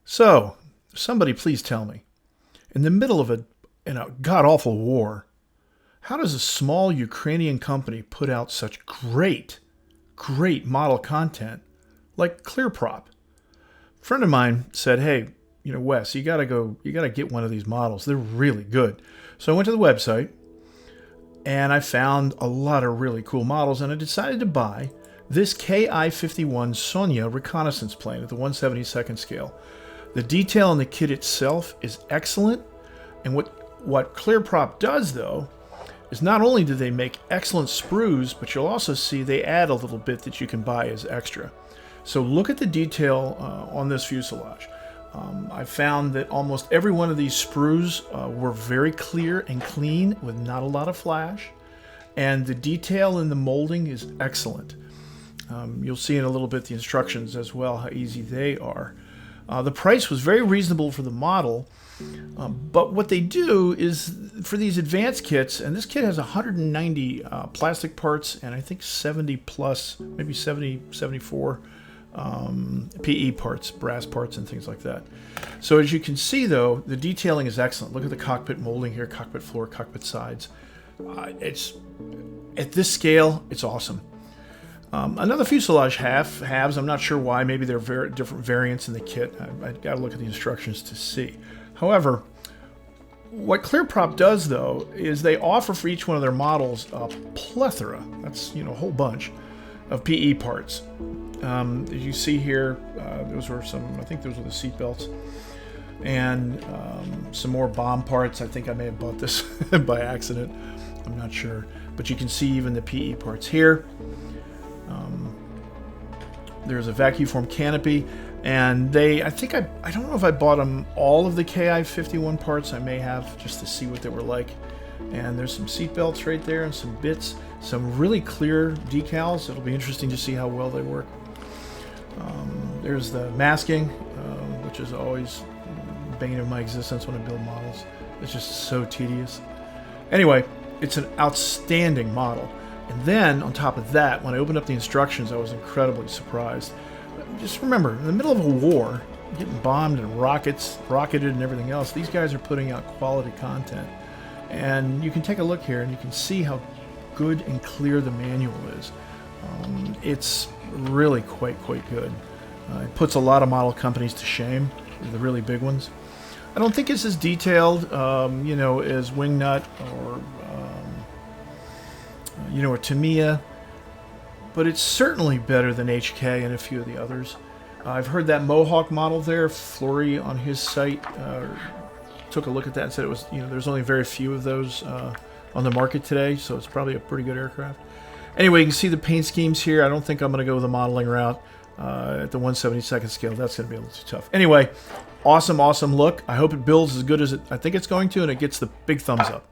So, somebody please tell me, in the middle of a god-awful war, how does a small Ukrainian company put out such great model content like ClearProp? A friend of mine said, hey, Wes, you gotta get one of these models. They're really good. So I went to the website and I found a lot of really cool models, and I decided to buy this KI-51 Sonia reconnaissance plane at the 1/72nd scale. The detail in the kit itself is excellent, and what ClearProp does, though, is not only do they make excellent sprues, but you'll also see they add a little bit that you can buy as extra. So look at the detail on this fuselage. I found that almost every one of these sprues were very clear and clean with not a lot of flash, and the detail in the molding is excellent. You'll see in a little bit the instructions as well, how easy they are. The price was very reasonable for the model, but what they do is for these advanced kits, and this kit has 190 plastic parts and I think 70 plus, maybe 70, 74 PE parts, brass parts and things like that. So as you can see though, the detailing is excellent. Look at the cockpit molding here, cockpit floor, cockpit sides. It's at this scale, it's awesome. Another fuselage halves, I'm not sure why, maybe they're very different variants in the kit. I got to look at the instructions to see. However, what ClearProp does though is they offer for each one of their models a plethora, that's a whole bunch of PE parts. As you see here, those were I think those were the seat belts, and some more bomb parts. I think I may have bought this by accident, I'm not sure, but you can see even the PE parts here. There's a vacuum form canopy, and I don't know if I bought them all of the KI-51 parts. I may have, just to see what they were like. And there's some seat belts right there and some bits, some really clear decals. It'll be interesting to see how well they work. There's the masking, which is always the bane of my existence when I build models. It's just so tedious. Anyway, it's an outstanding model. And then, on top of that, when I opened up the instructions, I was incredibly surprised. Just remember, in the middle of a war, getting bombed and rocketed and everything else, these guys are putting out quality content. And you can take a look here and you can see how good and clear the manual is. It's really quite good. It puts a lot of model companies to shame, the really big ones. I don't think it's as detailed, as Wingnut or or Tamiya, but it's certainly better than HK and a few of the others. I've heard that Mohawk model there, Flory on his site, took a look at that and said it was, there's only very few of those on the market today, so it's probably a pretty good aircraft. Anyway, you can see the paint schemes here. I don't think I'm going to go the modeling route at the 1/72nd scale. That's going to be a little too tough. Anyway, awesome look. I hope it builds as good as I think it's going to, and it gets the big thumbs up.